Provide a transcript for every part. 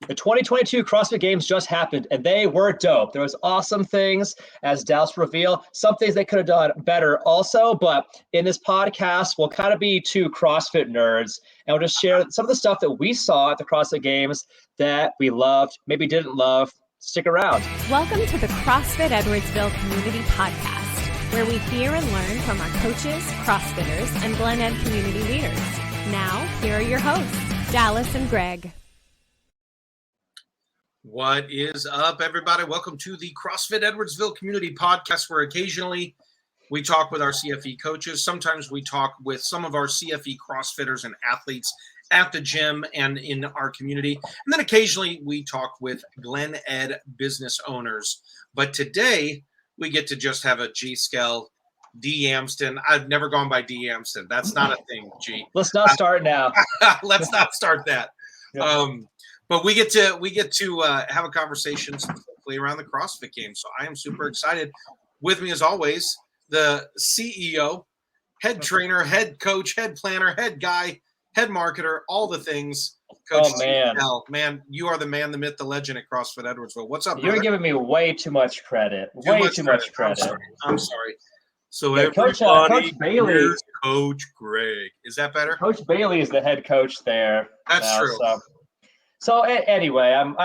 The 2022 CrossFit Games just happened, and they were dope. There was awesome things, as Dallas revealed, some things they could have done better also, but in this podcast, we'll kind of be two CrossFit nerds, and we'll just share some of the stuff that we saw at the CrossFit Games that we loved, maybe didn't love. Stick around. Welcome to the CrossFit Edwardsville Community Podcast, where we hear and learn from our coaches, CrossFitters, and Glen Ed community leaders. Now, here are your hosts, Dallas and Greg. What is up, everybody? Welcome to the CrossFit Edwardsville Community Podcast, where occasionally we talk with our CFE coaches. Sometimes we talk with some of our CFE CrossFitters and athletes at the gym and in our community. And then occasionally we talk with Glen Ed business owners. But today we get to just have a G-Scale D. Amston. I've never gone by D. Amston. That's not a thing, G. Let's not start now. Let's not start that. But we get to have a conversation specifically around the CrossFit Games. So I am super excited. With me, as always, the CEO, head trainer, head coach, head planner, head guy, head marketer, all the things. Coach man, you are the man, the myth, the legend at CrossFit Edwardsville. What's up, brother? You're giving me way too much credit. Way too much credit. I'm sorry. So yeah, everybody, Coach Bailey, here's Coach Greg. Is that better? Coach Bailey is the head coach there. That's now, true. So anyway, I'm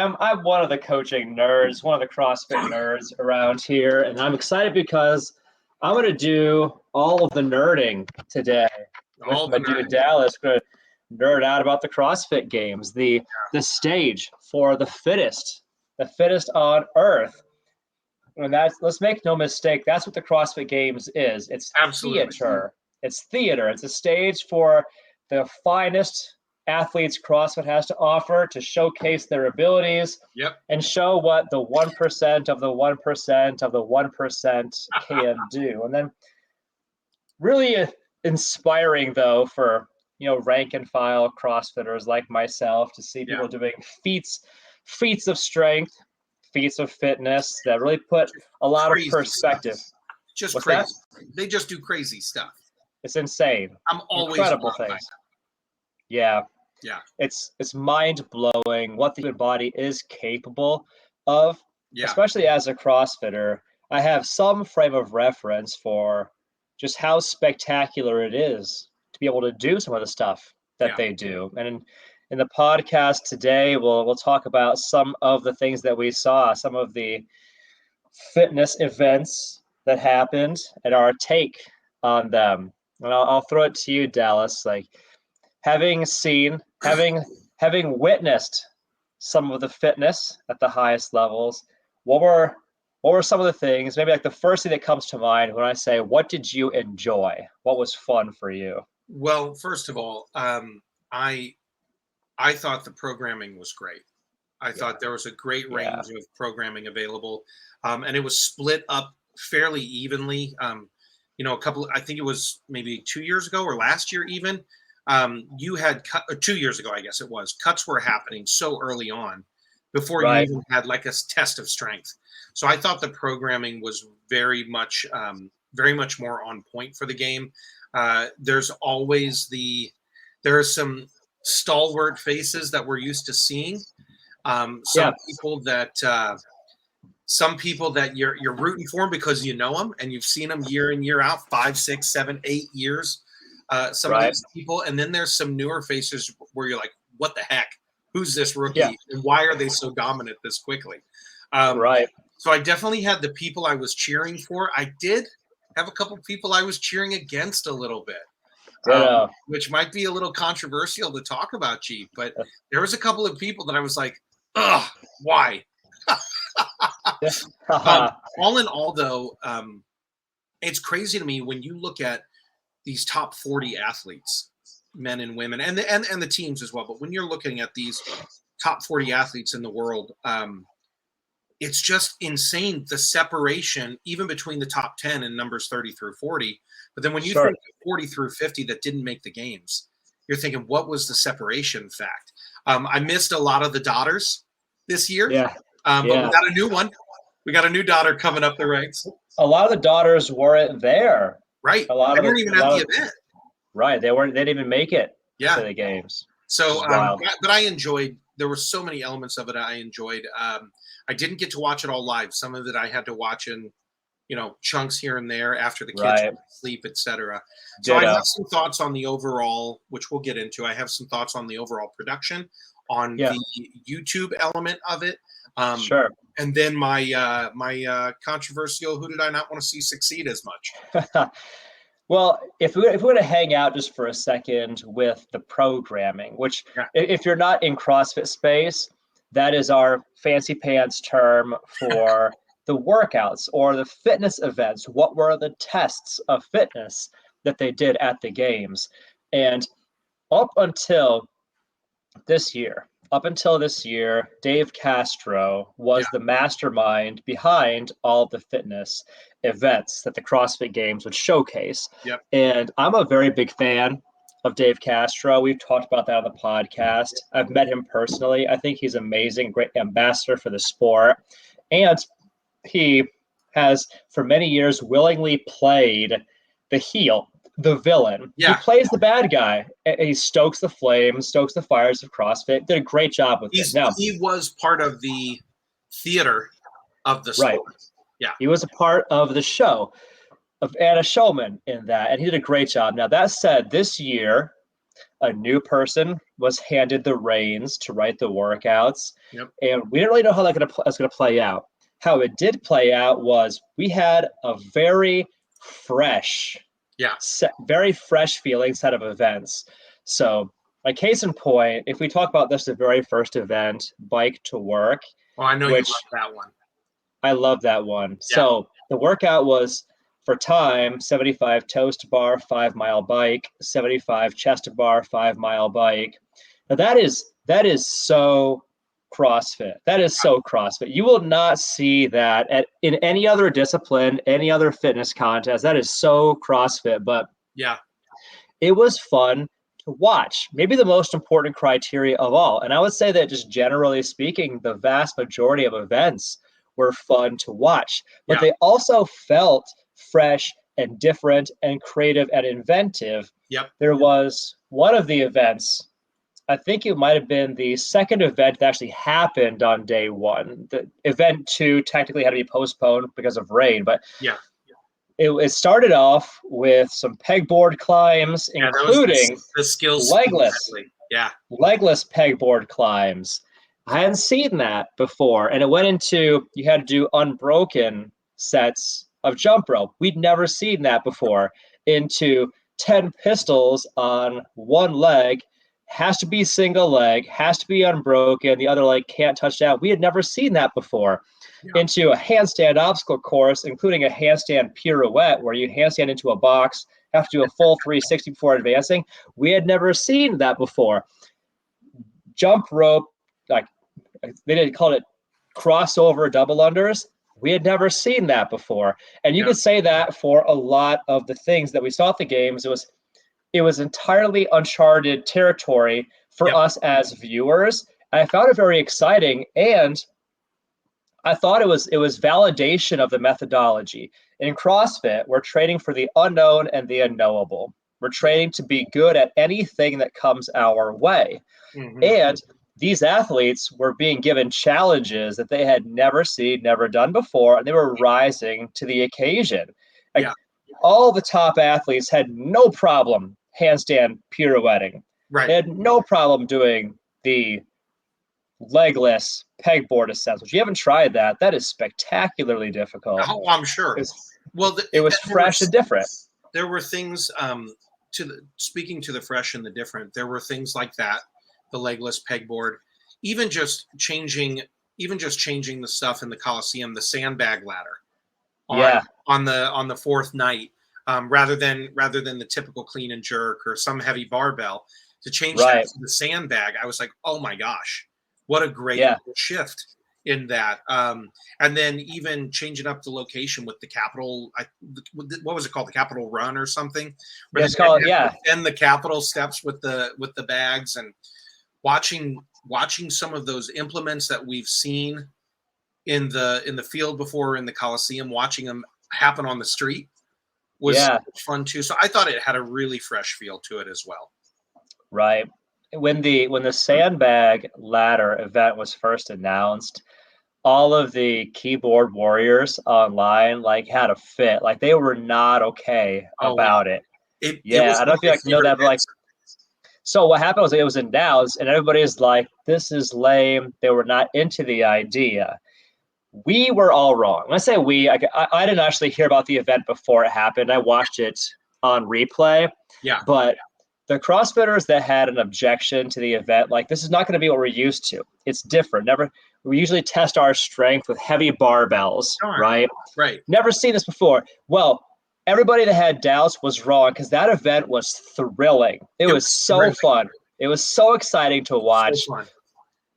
one of the coaching nerds, one of the CrossFit nerds around here, and I'm excited because I'm going to do all of the nerding today. With my dude Dallas, going to nerd out about the CrossFit Games, the stage for the fittest on earth. And let's make no mistake, that's what the CrossFit Games is. It's Absolutely. theater. It's theater. It's a stage for the finest athletes CrossFit has to offer to showcase their abilities and show what the 1% of the 1% of the 1% can do. And then really inspiring, though, for rank and file CrossFitters like myself to see people doing feats of strength, feats of fitness that really put a lot of perspective. Just What's crazy. That? They just do crazy stuff. It's insane. I'm always incredible things. Yeah. It's mind-blowing what the human body is capable of, especially as a CrossFitter. I have some frame of reference for just how spectacular it is to be able to do some of the stuff that they do. And in the podcast today, we'll talk about some of the things that we saw, some of the fitness events that happened, and our take on them. And I'll throw it to you, Dallas. Like, having witnessed some of the fitness at the highest levels, what were some of the things, maybe like the first thing that comes to mind when I say, what did you enjoy? What was fun for you? Well, first of all, I thought the programming was great. I thought there was a great range of programming available, and it was split up fairly evenly. I think it was maybe 2 years ago or last year even. You had 2 years ago, I guess it was. Cuts were happening so early on before you even had like a test of strength. So I thought the programming was very much more on point for the game. There's always there are some stalwart faces that we're used to seeing. Some people that you're rooting for because you know them and you've seen them year in, year out, 5, 6, 7, 8 years. Some of these people, and then there's some newer faces where you're like, what the heck? Who's this rookie? And why are they so dominant this quickly? So I definitely had the people I was cheering for. I did have a couple people I was cheering against a little bit, which might be a little controversial to talk about, Chief, but there was a couple of people that I was like, ugh, why? All in all, though, it's crazy to me when you look at these top 40 athletes, men and women, and the teams as well. But when you're looking at these top 40 athletes in the world, it's just insane, the separation, even between the top 10 and numbers 30 through 40. But then when you think of 40 through 50 that didn't make the games, you're thinking, what was the separation fact? I missed a lot of the daughters this year, but we got a new one. We got a new daughter coming up the ranks. A lot of the daughters weren't there. Right. A lot they of weren't even at the event. Right. They didn't even make it to the games. So, but I enjoyed. There were so many elements of it I enjoyed. I didn't get to watch it all live. Some of it I had to watch in, chunks here and there after the kids went to sleep, etc. So I have some thoughts on the overall, which we'll get into. I have some thoughts on the overall production, on the YouTube element of it. Sure. And then my controversial, who did I not want to see succeed as much? Well, if we were to hang out just for a second with the programming, which if you're not in CrossFit space, that is our fancy pants term for the workouts or the fitness events. What were the tests of fitness that they did at the games? And up until this year, Dave Castro was the mastermind behind all the fitness events that the CrossFit Games would showcase. Yep. And I'm a very big fan of Dave Castro. We've talked about that on the podcast. I've met him personally. I think he's amazing, great ambassador for the sport. And he has, for many years, willingly played the heel, the villain. He plays the bad guy. He stokes the flames, stokes the fires of CrossFit. Did a great job with it. Now, he was part of the theater of the sport. Yeah. He was a part of the show and a showman in that, and he did a great job. Now, that said, this year, a new person was handed the reins to write the workouts, and we didn't really know how that was going to play out. How it did play out was we had a very fresh feeling set of events. So, my case in point, if we talk about this, the very first event, Bike to Work. Oh, I know you love that one. I love that one. Yeah. So the workout was, for time, 75 toe to bar, 5 mile bike, 75 chest to bar, 5 mile bike. Now that is so CrossFit. That is so CrossFit. You will not see that in any other discipline, any other fitness contest. That is so CrossFit, but it was fun to watch. Maybe the most important criteria of all. And I would say that just generally speaking, the vast majority of events were fun to watch, but they also felt fresh and different and creative and inventive. There was one of the events, I think it might have been the second event that actually happened on day one. The event 2 technically had to be postponed because of rain, but it started off with some pegboard climbs, including the skills legless pegboard climbs. I hadn't seen that before. And it went into, you had to do unbroken sets of jump rope. We'd never seen that before. Into 10 pistols on one leg, has to be single leg, has to be unbroken. The other leg can't touch down. We had never seen that before. Into a handstand obstacle course, including a handstand pirouette where you handstand into a box, have to do a full 360 before advancing. We had never seen that before. Jump rope, like they didn't call it crossover double unders. We had never seen that before. And you could say that for a lot of the things that we saw at the games. It was entirely uncharted territory for us as viewers. I found it very exciting, and I thought it was validation of the methodology. In CrossFit, we're training for the unknown and the unknowable. We're training to be good at anything that comes our way. And these athletes were being given challenges that they had never seen, never done before, and they were rising to the occasion. All the top athletes had no problem handstand pirouetting. They had no problem doing the legless pegboard ascents. If you haven't tried that, that is spectacularly difficult. Oh, I'm sure. It was fresh and different. There were things, speaking to the fresh and the different, there were things like that, the legless pegboard, even just changing the stuff in the Coliseum, the sandbag ladder on the fourth night, rather than the typical clean and jerk or some heavy barbell, to change that to the sandbag. I was like, oh my gosh, what a great shift in that. And then even changing up the location with the Capitol, what was it called? The Capitol Run or something? It's called, and the Capitol steps with the bags, and watching some of those implements that we've seen in the field before in the Coliseum, watching them happen on the street was fun too. So I thought it had a really fresh feel to it as well. Right. when the sandbag ladder event was first announced, all of the keyboard warriors online like had a fit. Like they were not okay Oh wow. about it. It Yeah, was I one don't of feel my like know favorite that, but like events. so what happened was it was announced and everybody's like, this is lame. They were not into the idea. We were all wrong. When I say we, I didn't actually hear about the event before it happened. I watched it on replay. Yeah. But the CrossFitters that had an objection to the event, like this is not going to be what we're used to. It's different. We usually test our strength with heavy barbells, right? Right. Never seen this before. Well, everybody that had doubts was wrong because that event was thrilling. It was so fun. It was so exciting to watch. So fun.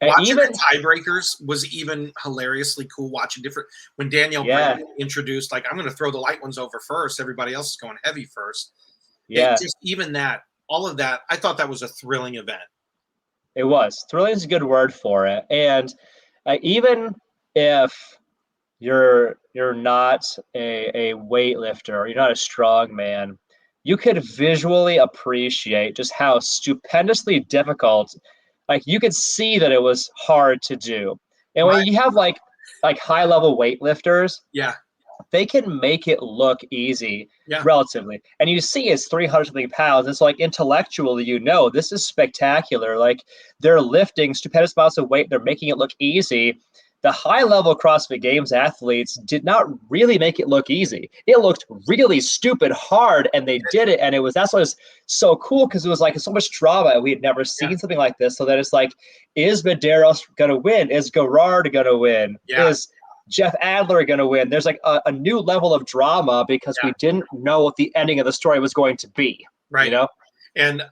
And Watching even the tiebreakers was even hilariously cool. Watching different when Danielle Bryan introduced, like, I'm going to throw the light ones over first. Everybody else is going heavy first. Yeah. Just even that, all of that, I thought that was a thrilling event. It was. Thrilling is a good word for it. And even if you're not a weightlifter, you're not a strong man, you could visually appreciate just how stupendously difficult. Like you could see that it was hard to do. And when you have like high level weightlifters, yeah, they can make it look easy relatively. And you see it's 300 something pounds. It's like intellectually, this is spectacular. Like they're lifting stupendous amounts of weight. They're making it look easy. The high level CrossFit Games athletes did not really make it look easy. It looked really stupid hard, and they did it. And that's what was so cool because it was like so much drama. We had never seen something like this. So that it's like, is Medeiros going to win? Is Gerard going to win? Yeah. Is Jeff Adler going to win? There's like a new level of drama because we didn't know what the ending of the story was going to be. Right. And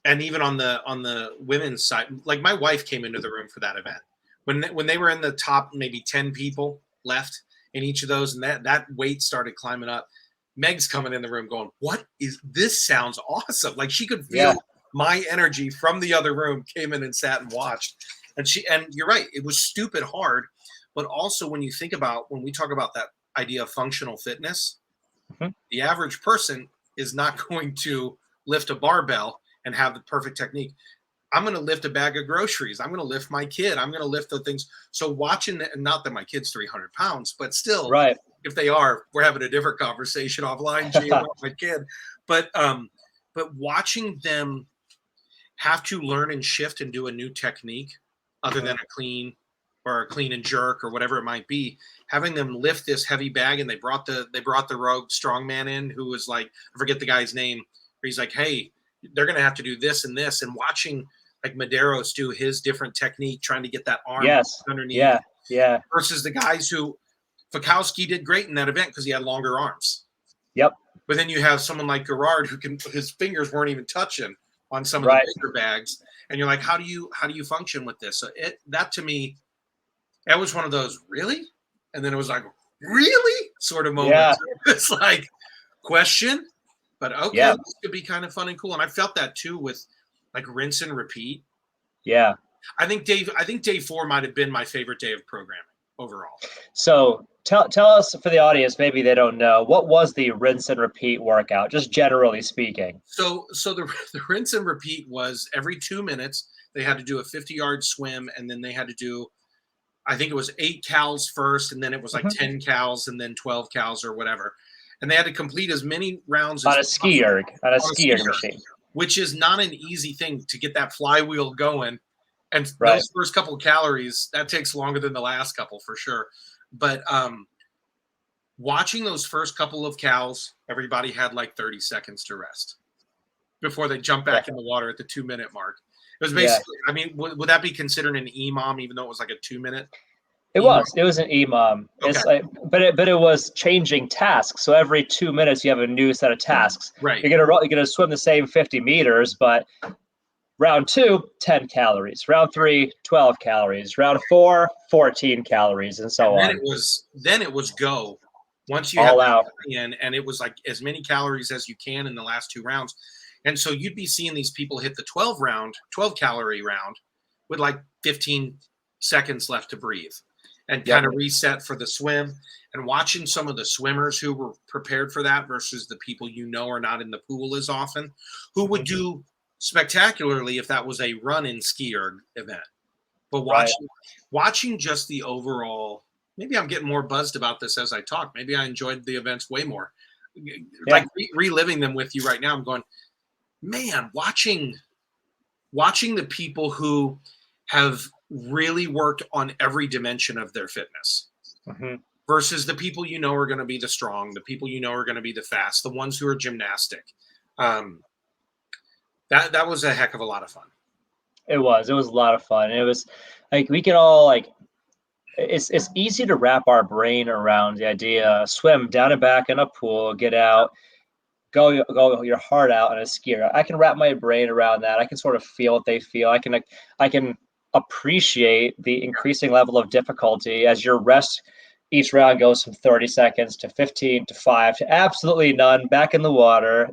even on the women's side, like my wife came into the room for that event when they were in the top maybe 10 people left in each of those, and that weight started climbing up. Meg's coming in the room going, "What is this? Sounds awesome!" Like she could feel my energy from the other room. Came in and sat and watched, and you're right, it was stupid hard. But also when we talk about that idea of functional fitness, the average person is not going to lift a barbell and have the perfect technique. I'm going to lift a bag of groceries. I'm going to lift my kid. I'm going to lift the things. So watching, not that my kid's 300 pounds, but still, if they are, we're having a different conversation offline, G, about my kid. But watching them have to learn and shift and do a new technique other than a clean and jerk or whatever it might be, having them lift this heavy bag, and they brought the rogue strongman in who was like, I forget the guy's name, where he's like, hey, they're going to have to do this and this, and watching like Medeiros do his different technique, trying to get that arm underneath. Yeah. Versus the guys who Fikowski did great in that event because he had longer arms. Yep. But then you have someone like Gerard who his fingers weren't even touching on some of the bigger bags. And you're like, how do you function with this? So that to me, that was one of those, really? And then it was like, really? Sort of moments. Yeah. It's like, question? But okay, this could be kind of fun and cool. And I felt that too with like rinse and repeat. Yeah. I think day 4 might have been my favorite day of programming overall. So tell us, for the audience, maybe they don't know, what was the rinse and repeat workout, just generally speaking? So the rinse and repeat was every 2 minutes, they had to do a 50-yard swim, and then they had to do, I think it was 8 cals first, and then it was like 10 cals, and then 12 cals or whatever. And they had to complete as many rounds on a ski erg machine, which is not an easy thing to get that flywheel going. And those first couple of calories, that takes longer than the last couple for sure. But watching those first couple of cals, everybody had like 30 seconds to rest before they jump back in the water at the 2-minute mark. It was basically, I mean, would that be considered an EMOM, even though it was like a 2-minute? It was an EMOM. Okay. But it was changing tasks. So every 2 minutes you have a new set of tasks. Right. You're gonna swim the same 50 meters, but round 2, 10 calories. Round 3, 12 calories. Round 4, 14 calories, and so on. Then it was go. Once you all had out in, and it was like as many calories as you can in the last 2 rounds. And so you'd be seeing these people hit the 12 calorie round with like 15 seconds left to breathe and kind of reset for the swim. And watching some of the swimmers who were prepared for that versus the people are not in the pool as often, who would do spectacularly if that was a run-in ski erg event. But watching just the overall, maybe I'm getting more buzzed about this as I talk. Maybe I enjoyed the events way more. Like reliving them with you right now, I'm going, man, watching the people who have really worked on every dimension of their fitness versus the people you know are going to be the strong, the people you know are going to be the fast, the ones who are gymnastic. That was a heck of a lot of fun. It was a lot of fun. It was like we could all like it's easy to wrap our brain around the idea, swim down and back in a pool, get out, go your heart out on a skier. I can wrap my brain around that. I can sort of feel what they feel. I can appreciate the increasing level of difficulty as your rest each round goes from 30 seconds to 15 to 5 to absolutely none back in the water.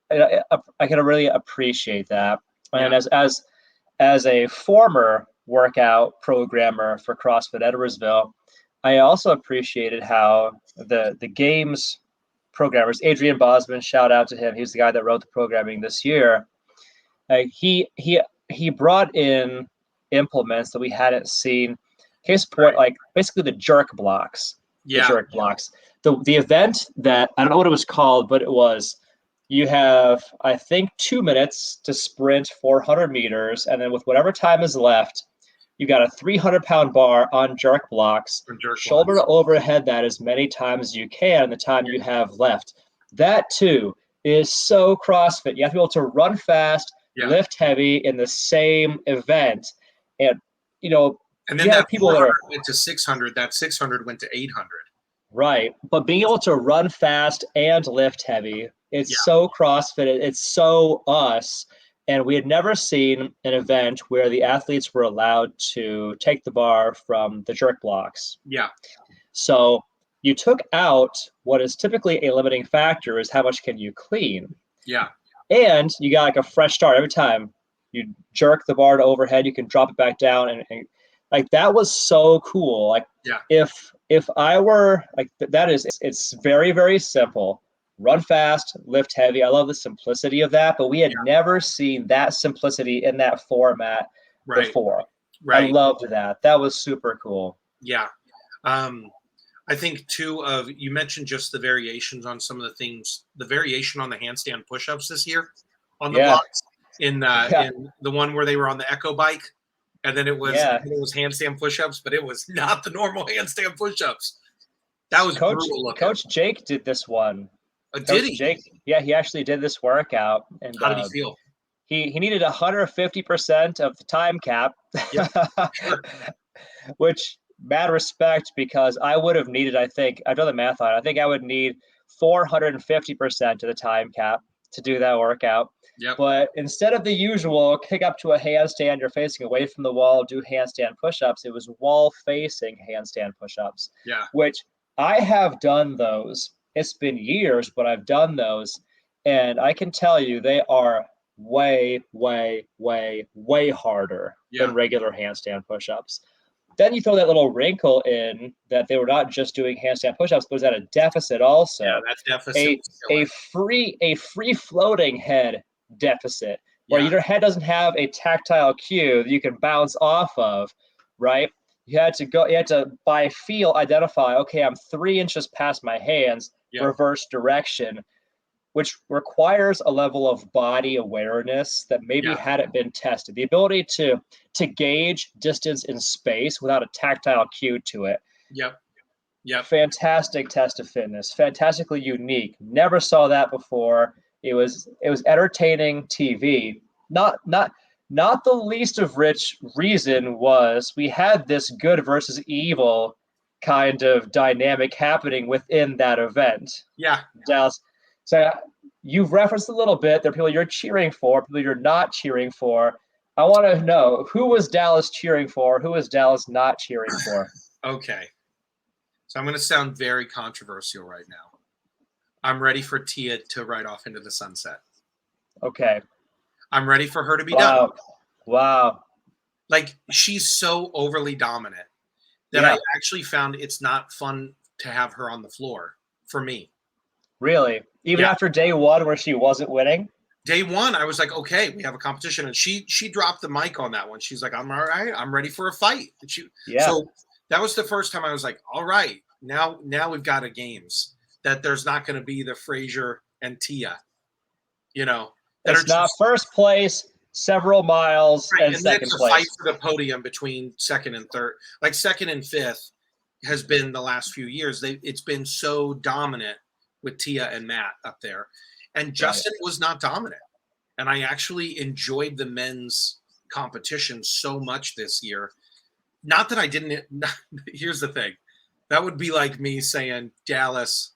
I can really appreciate that. And as a former workout programmer for CrossFit Edwardsville, I also appreciated how the games programmers, Adrian Bosman, shout out to him. He's the guy that wrote the programming this year. He brought in implements that we hadn't seen. Case point, like basically the jerk blocks. The jerk blocks. The event that I don't know what it was called, but it was you have, I think, 2 minutes to sprint 400 meters, and then with whatever time is left, you got a 300-pound bar on jerk blocks, shoulder to overhead that as many times as you can in the time you have left. That, too, is so CrossFit. You have to be able to run fast, lift heavy in the same event. And, and then that people that went to 600, that 600 went to 800. Right. But being able to run fast and lift heavy, it's so CrossFit. It's so us. And we had never seen an event where the athletes were allowed to take the bar from the jerk blocks. So you took out what is typically a limiting factor is how much can you clean. And you got like a fresh start every time you jerk the bar to overhead, you can drop it back down. And like, that was so cool. Like if I were like, it's very, very simple. Run fast, lift heavy. I love the simplicity of that, but we had never seen that simplicity in that format before. I loved that. That was super cool. I think too you mentioned just the variations on some of the things, the variation on the handstand push-ups this year on the blocks in the one where they were on the Echo bike. And then it was handstand push-ups, but it was not the normal handstand push-ups. That was brutal looking. Coach Jake did this one. Did he? Jake, he actually did this workout. And how did he feel? He needed 150% of the time cap, which mad respect, because I would have needed, I think, I've done the math on it. I think I would need 450% of the time cap to do that workout. But instead of the usual kick up to a handstand, you're facing away from the wall, do handstand push-ups, it was wall-facing handstand push-ups, which I have done those. It's been years, but I've done those. And I can tell you they are way, way, way, way harder than regular handstand push-ups. Then you throw that little wrinkle in that they were not just doing handstand push-ups, but was at a deficit also. That deficit. A free floating head deficit where your head doesn't have a tactile cue that you can bounce off of, right? You had to by feel identify, okay, I'm 3 inches past my hands, reverse direction, which requires a level of body awareness that maybe hadn't been tested. The ability to gauge distance in space without a tactile cue to it. Fantastic test of fitness, fantastically unique. Never saw that before. It was entertaining TV. Not the least of which reason was we had this good versus evil kind of dynamic happening within that event. Dallas. So you've referenced a little bit. There are people you're cheering for, people you're not cheering for. I want to know, who was Dallas cheering for? Who was Dallas not cheering for? Okay. So I'm going to sound very controversial right now. I'm ready for Tia to ride off into the sunset. Okay. I'm ready for her to be done. Wow. Like, she's so overly dominant that I actually found it's not fun to have her on the floor for me. Really? Even after day one where she wasn't winning? day one, I was like, okay, we have a competition. And she dropped the mic on that one. She's like, I'm all right. I'm ready for a fight. So that was the first time I was like, all right, now we've got a games that there's not going to be the Frazier and Tia, that it's not first place, several miles, right, and second it's a place. fight for the podium between second and third. Like second and fifth has been the last few years. It's been so dominant with Tia and Matt up there. And Justin was not dominant. And I actually enjoyed the men's competition so much this year. Not that I didn't. Here's the thing. That would be like me saying, Dallas,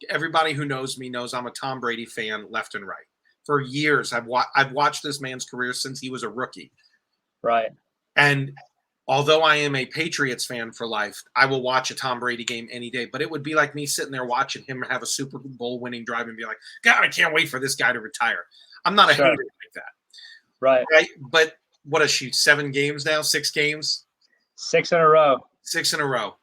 everybody who knows me knows I'm a Tom Brady fan left and right. For years, I've watched this man's career since he was a rookie. Right. And although I am a Patriots fan for life, I will watch a Tom Brady game any day. But it would be like me sitting there watching him have a Super Bowl winning drive and be like, God, I can't wait for this guy to retire. I'm not a hater like that. Right. But what is she, 7 games now? 6 games? 6 in a row. 6 in a row.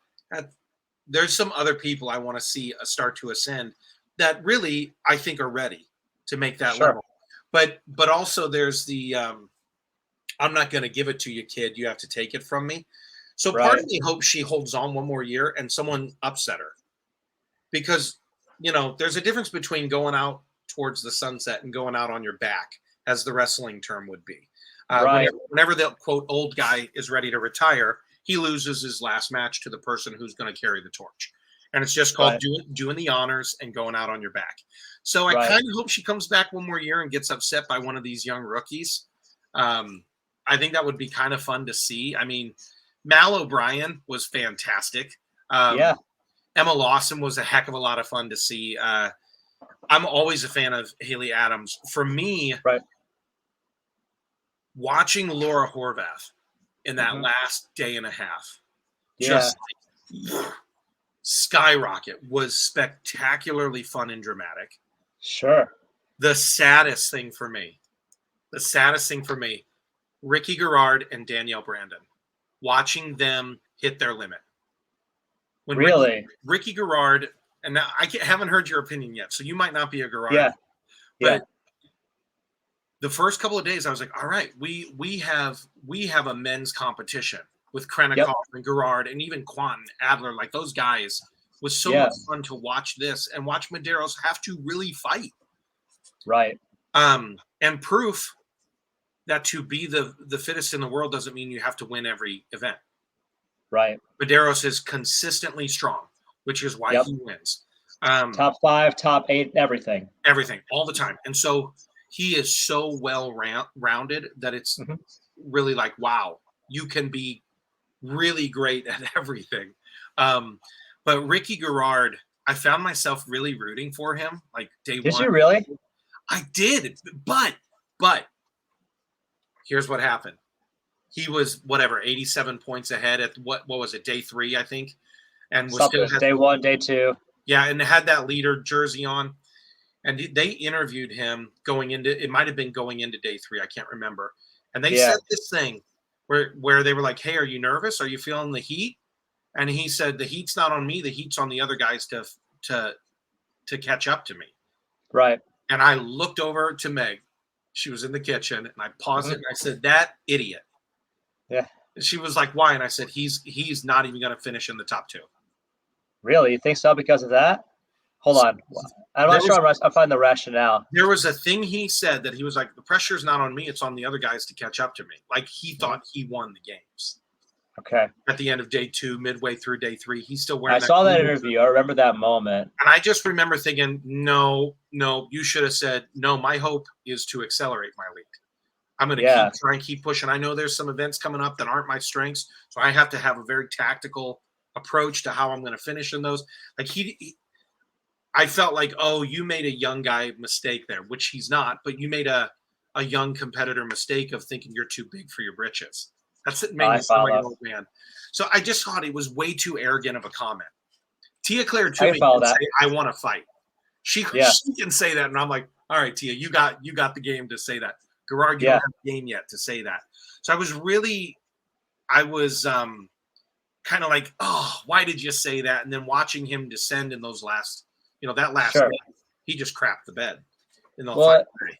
There's some other people I want to see start to ascend that really I think are ready to make that level. But also there's the I'm not going to give it to you, kid. You have to take it from me. So part of me hopes she holds on one more year and someone upset her. Because, there's a difference between going out towards the sunset and going out on your back, as the wrestling term would be. Whenever the, quote, old guy is ready to retire, he loses his last match to the person who's going to carry the torch. And it's just called doing the honors and going out on your back. So I kind of hope she comes back one more year and gets upset by one of these young rookies. I think that would be kind of fun to see. I mean, Mal O'Brien was fantastic. Emma Lawson was a heck of a lot of fun to see. I'm always a fan of Haley Adams. For me, watching Laura Horvath in that last day and a half, just skyrocket, was spectacularly fun and dramatic. Sure. The saddest thing for me, Ricky Garrard and Danielle Brandon, watching them hit their limit. When Ricky Garrard, and now I haven't heard your opinion yet, so you might not be a Garrard. But the first couple of days, I was like, all right, we have a men's competition with Krennikov and Garrard and even Quantin, Adler, like those guys. Was so much fun to watch this and watch Medeiros have to really fight. Right. And proof that to be the fittest in the world doesn't mean you have to win every event. Right. Medeiros is consistently strong, which is why he wins. Top 5, top 8, everything. Everything, all the time. And so he is so well rounded that it's really like, wow, you can be really great at everything. But Ricky Garrard, I found myself really rooting for him, like day one. Did you really? I did, but here's what happened. He was 87 points ahead at what was it, day 3, I think, and was still day 1, day 2. Yeah, and had that leader jersey on, and they interviewed him going into day 3. I can't remember, and they said this thing where they were like, "Hey, are you nervous? Are you feeling the heat?" And he said, the heat's not on me. The heat's on the other guys to catch up to me. Right. And I looked over to Meg. She was in the kitchen, and I paused it, and I said, that idiot. Yeah. And she was like, why? And I said, he's not even going to finish in the top 2. Really? You think so because of that? Hold on. I'm not sure I find the rationale. There was a thing he said that he was like, the pressure's not on me. It's on the other guys to catch up to me. Like he thought he won the games. Okay. At the end of day 2, midway through day 3, he's still wearing. I saw that interview. I remember that moment, and I just remember thinking, no, you should have said, no. My hope is to accelerate my lead. I'm going to try and keep pushing. I know there's some events coming up that aren't my strengths, so I have to have a very tactical approach to how I'm going to finish in those. Like I felt like, oh, you made a young guy mistake there, which he's not, but you made a young competitor mistake of thinking you're too big for your britches. That's it. Made me sound like an old man. So I just thought it was way too arrogant of a comment. Tia Claire Toomey can say, I want to fight. She can say that, and I'm like, all right, Tia, you got the game to say that. Garrard, you don't have the game yet to say that. So I was kind of like, oh, why did you say that? And then watching him descend in those last, that last game, he just crapped the bed in the final day.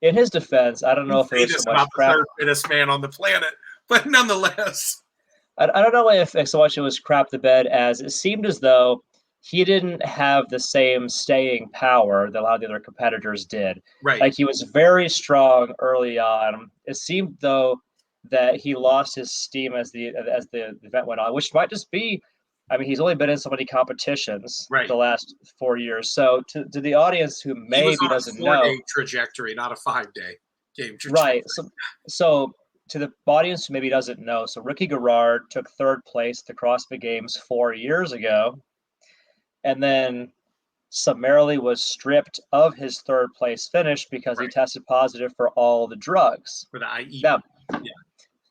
in his defense, I don't know if it was so much crap. The third fittest man on the planet, but nonetheless, I don't know if so much it was crap the bed as it seemed as though he didn't have the same staying power that a lot of the other competitors did. Right. Like he was very strong early on. It seemed though that he lost his steam as the event went on, which might just be, I mean, he's only been in so many competitions the last 4 years. So to the audience who maybe doesn't know, 4-day trajectory, not a 5-day game trajectory. Right. So to the audience who maybe doesn't know, so Ricky Garrard took third place at the CrossFit Games 4 years ago, and then summarily was stripped of his third place finish because he tested positive for all the drugs. For the IE. Now,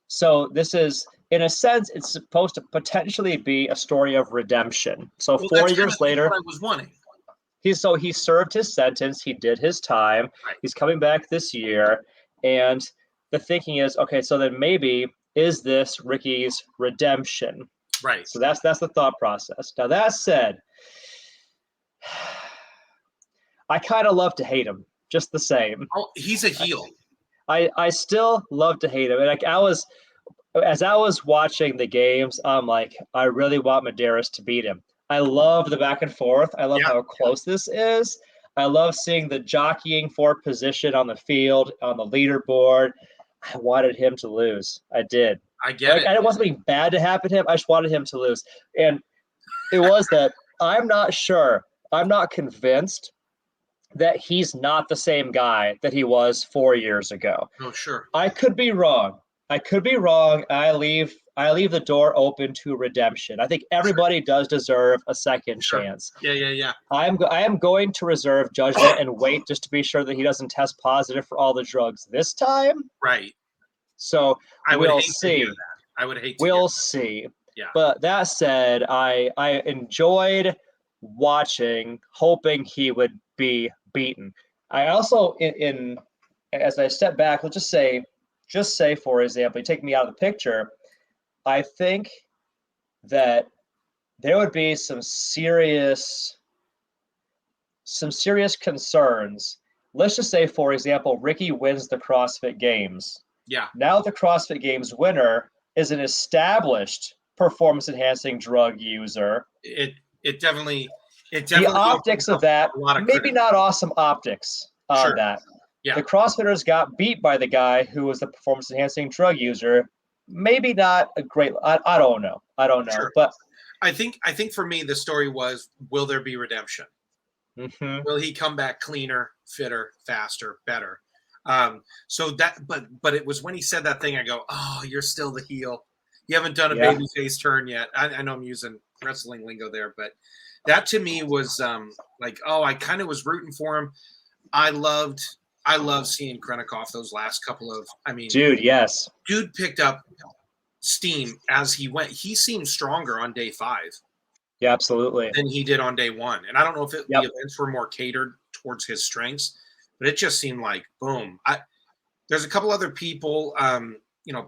so this is, in a sense, it's supposed to potentially be a story of redemption. So 4 years later, what I was wanting. He served his sentence. He did his time. Right. He's coming back this year. And the thinking is, okay, so then maybe is this Ricky's redemption? Right. So that's the thought process. Now that said, I kind of love to hate him just the same. Oh, he's a heel. I still love to hate him. And like as I was watching the games, I'm like, I really want Medeiros to beat him. I love the back and forth. I love how close this is. I love seeing the jockeying for position on the field, on the leaderboard. I wanted him to lose. I did. I get it. I didn't want something bad to happen to him. I just wanted him to lose. And it was that I'm not sure. I'm not convinced that he's not the same guy that he was 4 years ago. Oh, sure. I could be wrong. I leave the door open to redemption. I think everybody does deserve a second chance. Yeah. I am going to reserve judgment and wait just to be sure that he doesn't test positive for all the drugs this time. Right. So we'll see. I would hate to. We'll see. Yeah. But that said, I enjoyed watching, hoping he would be beaten. I also, as I step back, let's just say, for example, you take me out of the picture, I think that there would be some serious concerns. Let's just say, for example, Ricky wins the CrossFit Games. Yeah. Now the CrossFit Games winner is an established performance-enhancing drug user. It definitely. The optics of that, maybe not awesome optics on that. Yeah. The CrossFitters got beat by the guy who was the performance-enhancing drug user. Maybe not a great. I don't know. Sure. But I think for me the story was: will there be redemption? Mm-hmm. Will he come back cleaner, fitter, faster, better? So that, but it was when he said that thing, I go, oh, you're still the heel. You haven't done a babyface turn yet. I know I'm using wrestling lingo there, but that to me was like, oh, I kind of was rooting for him. I loved seeing Krennikov those last couple of, dude picked up steam as he went. He seemed stronger on day 5. Yeah, absolutely. Than he did on day 1. And I don't know if the events were more catered towards his strengths, but it just seemed like, boom. There's a couple other people,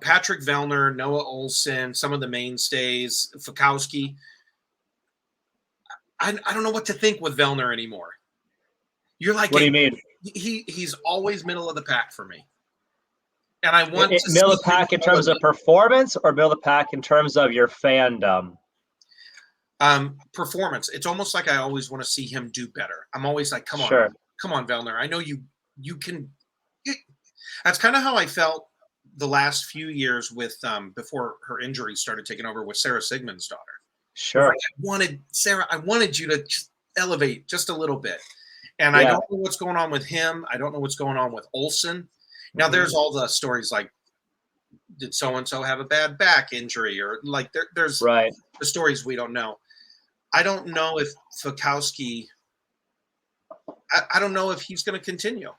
Patrick Vellner, Noah Olson, some of the mainstays, Fikowski. I don't know what to think with Vellner anymore. You're like, what do you mean? He's always middle of the pack for me. And I want to middle of the pack in terms of performance or middle of the pack in terms of your fandom? Performance. It's almost like I always want to see him do better. I'm always like, come on, Vellner. I know you can. That's kind of how I felt the last few years with before her injury started taking over with Sarah Sigmund's daughter. Sure. Like, I wanted you to just elevate just a little bit. And I don't know what's going on with him. I don't know what's going on with Olson. Now there's all the stories like, did so-and-so have a bad back injury? Or like there's the stories we don't know. I don't know if Fikowski, I don't know if he's going to continue.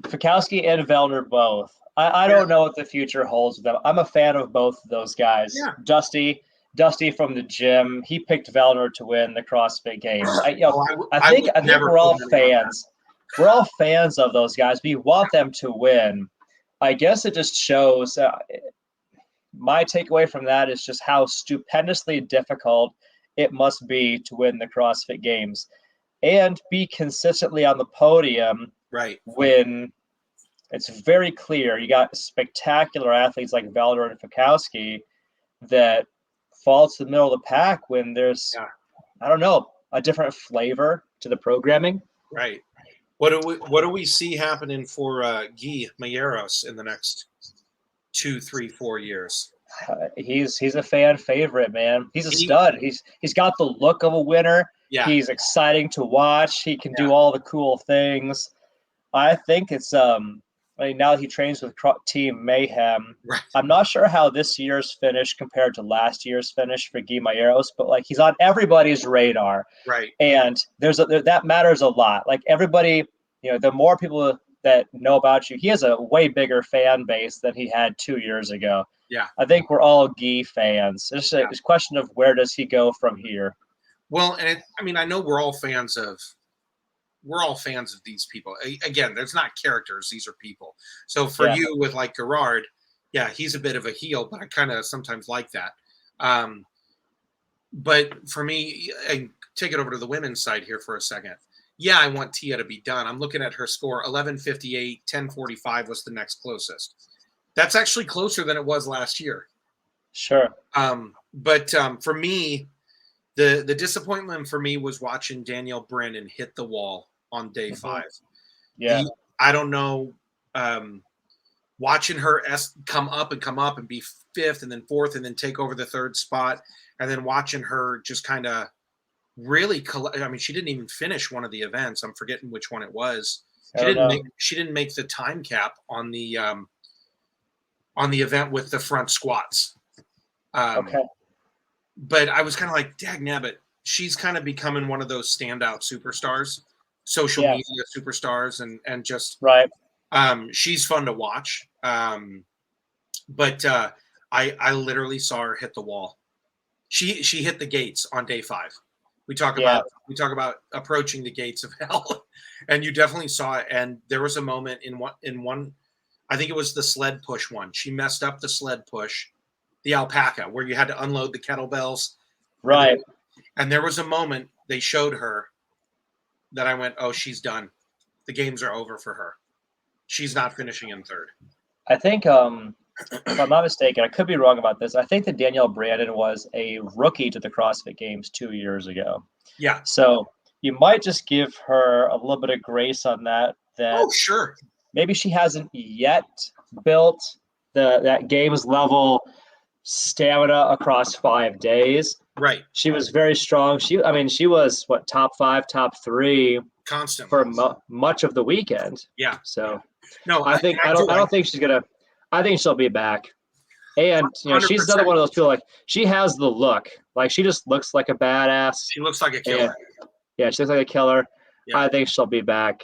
Fikowski and Vellner both. I don't know what the future holds with them. I'm a fan of both of those guys. Yeah. Dusty from the gym. He picked Vellner to win the CrossFit Games. I think we're all fans. We're all fans of those guys. We want them to win. I guess it just shows. My takeaway from that is just how stupendously difficult it must be to win the CrossFit Games and be consistently on the podium Right. When it's very clear you got spectacular athletes like Valder and Fikowski that fall to the middle of the pack when there's, I don't know, a different flavor to the programming. Right. What do we see happening for Guy Mayeros in the next 2, 3, 4 years? He's a fan favorite, man. He's a stud. He's got the look of a winner. Yeah. He's exciting to watch. He can do all the cool things. I think it's I mean, now that he trains with Team Mayhem, right. I'm not sure how this year's finish compared to last year's finish for Guy Mayeros, but like he's on everybody's radar. Right. And that matters a lot. Like everybody, the more people that know about you, he has a way bigger fan base than he had 2 years ago. Yeah. I think we're all Guy fans. It's a question of where does he go from here? Well, and I know we're all fans of these people. Again, there's not characters; these are people. So for you, with like Gerard, he's a bit of a heel, but I kind of sometimes like that. But for me, and take it over to the women's side here for a second. Yeah, I want Tia to be done. I'm looking at her score: 11:58, 10:45 was the next closest. That's actually closer than it was last year. Sure. But for me, the disappointment for me was watching Danielle Brennan hit the wall on day 5. Yeah. I don't know. Watching her come up and be 5th and then 4th and then take over the 3rd spot, and then watching her just kind of really she didn't even finish one of the events. I'm forgetting which one it was. She didn't make the time cap on the event with the front squats. Okay. But I was kind of like, dagnabbit, she's kind of becoming one of those standout superstars, social media superstars, and just right. She's fun to watch. But I literally saw her hit the wall. She hit the gates on day 5. We talk about approaching the gates of hell, and you definitely saw it. And there was a moment in one, I think it was the sled push one. She messed up the sled push, the alpaca, where you had to unload the kettlebells. Right. And there was a moment they showed her that I went, oh, she's done. The games are over for her. She's not finishing in 3rd. I think, if I'm not mistaken, I could be wrong about this. I think that Danielle Brandon was a rookie to the CrossFit Games 2 years ago. Yeah. So you might just give her a little bit of grace on that. Oh, sure. Maybe she hasn't yet built that games level stamina across 5 days. Right. She was very strong. She was top 5, top 3 constant for much of the weekend. Yeah. So no, I don't think she's gonna. I think she'll be back. And she's another one of those people, like she has the look. Like she just looks like a badass. She looks like a killer. She looks like a killer. Yeah. I think she'll be back.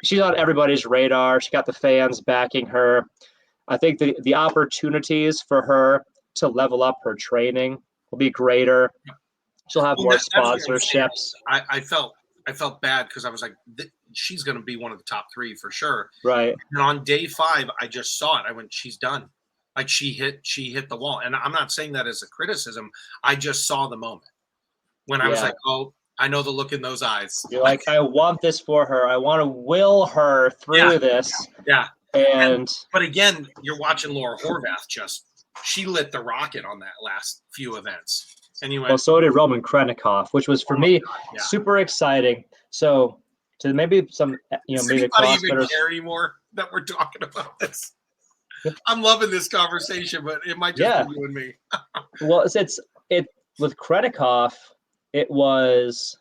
She's on everybody's radar. She got the fans backing her. I think the opportunities for her to level up her training will be greater. She'll have more sponsorships. I felt bad because I was like, she's going to be one of the top 3 for sure. Right. And on day 5, I just saw it. I went, she's done. Like she hit the wall. And I'm not saying that as a criticism. I just saw the moment when I was like, oh, I know the look in those eyes. You're like, I want this for her. I want to will her through this. Yeah. But again, you're watching Laura Horvath she lit the rocket on that last few events. And you went, well, so did Roman Krennikov, which was for me super exciting. So to maybe some, maybe CrossFitters even care anymore that we're talking about this. I'm loving this conversation, but it might just be you and me. Well, it's with Krennikov, it was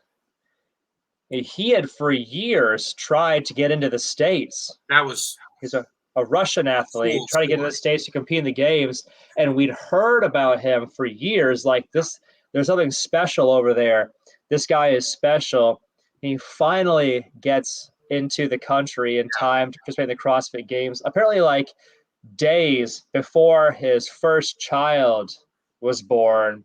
he had for years tried to get into the States. He's a Russian athlete trying to get into the States to compete in the games, and we'd heard about him for years. Like this, there's something special over there. This guy is special. He finally gets into the country in time to participate in the CrossFit Games. Apparently, like days before his first child was born.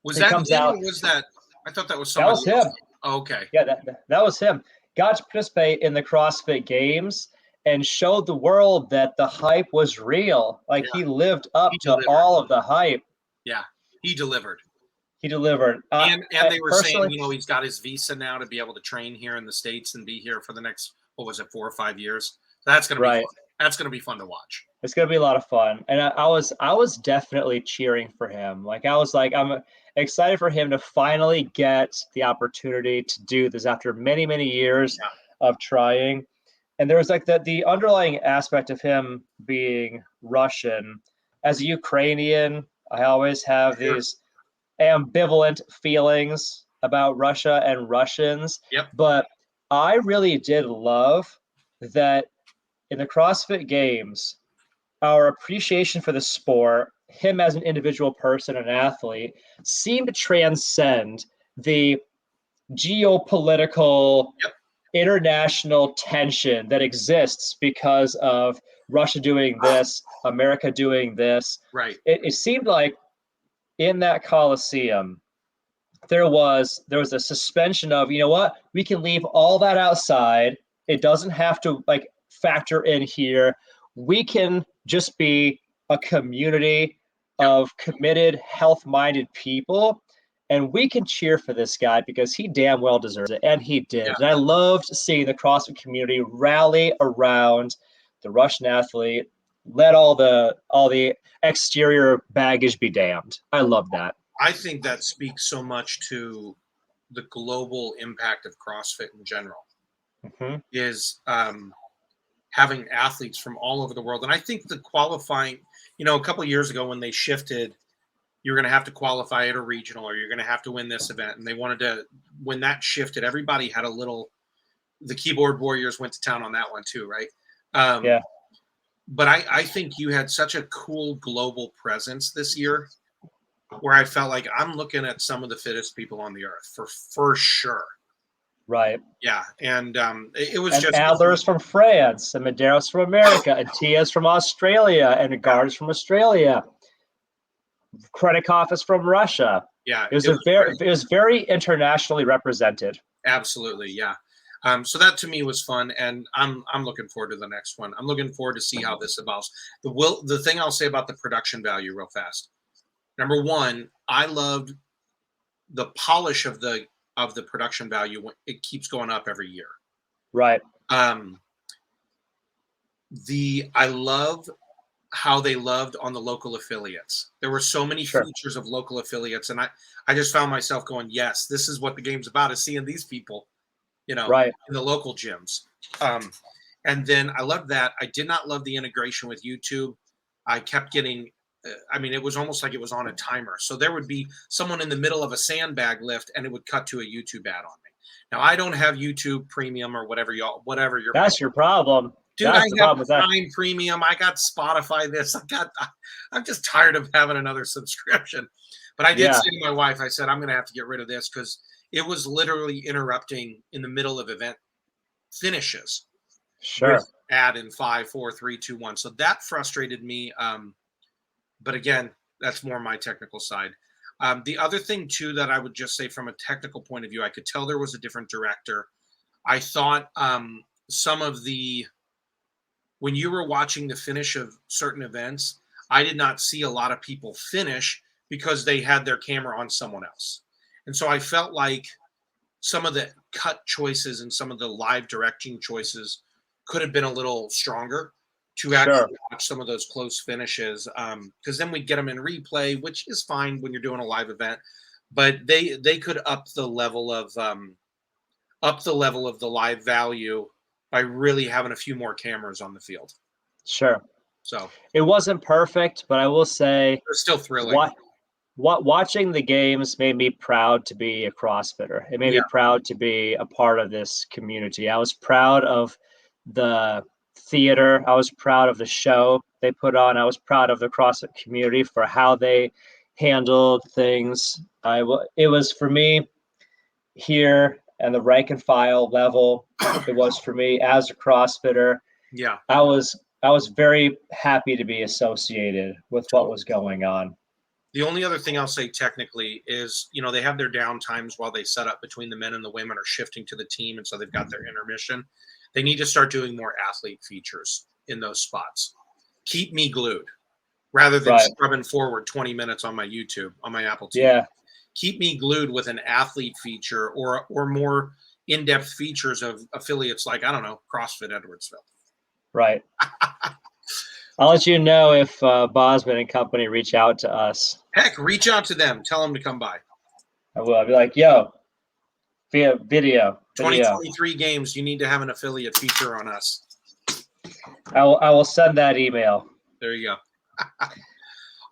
Was that him, or was that? I thought that was somebody else. That was him. Oh, okay. Yeah, that was him. Got to participate in the CrossFit Games and showed the world that the hype was real. Like he lived up to all of the hype. Yeah, he delivered. He delivered. And they were saying, he's got his visa now to be able to train here in the States and be here for the next what was it, 4 or 5 years. That's going to be fun. That's going to be fun to watch. It's going to be a lot of fun. And I was definitely cheering for him. Like, I'm excited for him to finally get the opportunity to do this after many, many years of trying. And there was like the underlying aspect of him being Russian. As a Ukrainian, I always have these ambivalent feelings about Russia and Russians. Yep. But I really did love that in the CrossFit Games, our appreciation for the sport, him as an individual person, an athlete, seemed to transcend the geopolitical international tension that exists because of Russia doing this, America doing this. Right. It seemed like in that Coliseum, there was a suspension of, you know what, we can leave all that outside. It doesn't have to like factor in here. We can just be a community of committed, health-minded people, and we can cheer for this guy because he damn well deserves it, and he did. And I loved seeing the CrossFit community rally around the Russian athlete. Let all the exterior baggage be damned. I love that. I think that speaks so much to the global impact of CrossFit in general. Is having athletes from all over the world. And I think the qualifying, a couple of years ago when they shifted, you're going to have to qualify at a regional or you're going to have to win this event. And they wanted to, when that shifted, everybody had the keyboard warriors went to town on that one too, right? But I think you had such a cool global presence this year where I felt like I'm looking at some of the fittest people on the earth for sure. Right. Yeah. And it was and just Adler's from France, and Medeiros from America, and Tia's from Australia, and Agard's from Australia. Krennikov is from Russia. Yeah. It was very internationally represented. Absolutely. Yeah. So that to me was fun, and I'm looking forward to the next one. I'm looking forward to see how this evolves. The thing I'll say about the production value real fast. Number one, I loved the polish of the production value. It keeps going up every year. Right. I love how they loved on the local affiliates. There were so many features of local affiliates, and I just found myself going, yes, this is what the game's about, is seeing these people, in the local gyms. And then I loved that. I did not love the integration with YouTube. I kept getting, it was almost like it was on a timer. So there would be someone in the middle of a sandbag lift and it would cut to a YouTube ad on me. Now I don't have YouTube Premium or whatever your That's your problem. Dude, I have Prime Premium. I got Spotify I'm just tired of having another subscription. But I did say to my wife, I said, I'm going to have to get rid of this because it was literally interrupting in the middle of event finishes. Sure. Ad in 5, 4, 3, 2, 1. So that frustrated me. But again, that's more my technical side. The other thing too that I would just say from a technical point of view, I could tell there was a different director. I thought when you were watching the finish of certain events, I did not see a lot of people finish because they had their camera on someone else. And so I felt like some of the cut choices and some of the live directing choices could have been a little stronger to actually watch some of those close finishes. Because then we'd get them in replay, which is fine when you're doing a live event, but they could up the level of the live value by really having a few more cameras on the field. Sure. So it wasn't perfect, but I will say it's still thrilling. Watching the games made me proud to be a CrossFitter. It made me proud to be a part of this community. I was proud of the theater. I was proud of the show they put on. I was proud of the CrossFit community for how they handled things. It was for me here and the rank and file level. It was for me as a CrossFitter. Yeah. I was very happy to be associated with what was going on. The only other thing I'll say technically is, they have their down times while they set up between the men and the women or shifting to the team. And so they've got their intermission. They need to start doing more athlete features in those spots. Keep me glued rather than scrubbing forward 20 minutes on my YouTube, on my Apple TV. Yeah. Keep me glued with an athlete feature or more in-depth features of affiliates like, I don't know, CrossFit Edwardsville. Right. I'll let you know if Bosman and company reach out to us. Heck, reach out to them. Tell them to come by. I will. I'll be like, yo, via video. 2023 games, you need to have an affiliate feature on us. I will send that email. There you go.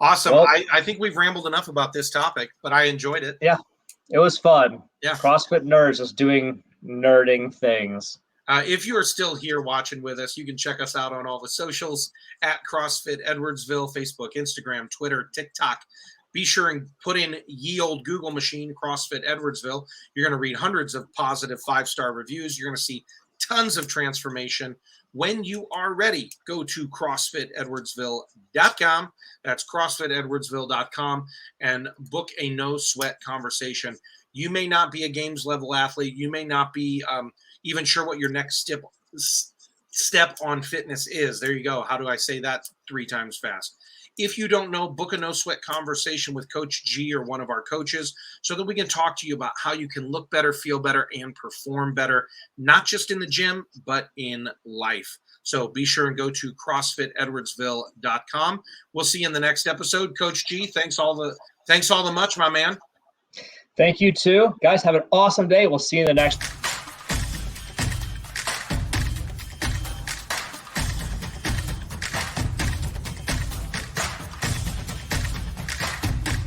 Awesome. Well, I think we've rambled enough about this topic, but I enjoyed it. Yeah, it was fun. Yeah. CrossFit nerds just doing nerding things. If you are still here watching with us, you can check us out on all the socials at CrossFit Edwardsville, Facebook, Instagram, Twitter, TikTok. Be sure and put in ye old Google machine, CrossFit Edwardsville. You're going to read hundreds of positive 5-star reviews. You're going to see tons of transformation. When you are ready, go to CrossFitEdwardsville.com. That's CrossFitEdwardsville.com and book a no sweat conversation. You may not be a games level athlete. You may not be even sure what your next step on fitness is. There you go. How do I say that 3 times fast? If you don't know, book a no sweat conversation with Coach G or one of our coaches so that we can talk to you about how you can look better, feel better, and perform better, not just in the gym, but in life. So be sure and go to CrossFitEdwardsville.com. We'll see you in the next episode. Coach G, thanks all the much, my man. Thank you too. Guys, have an awesome day. We'll see you in the next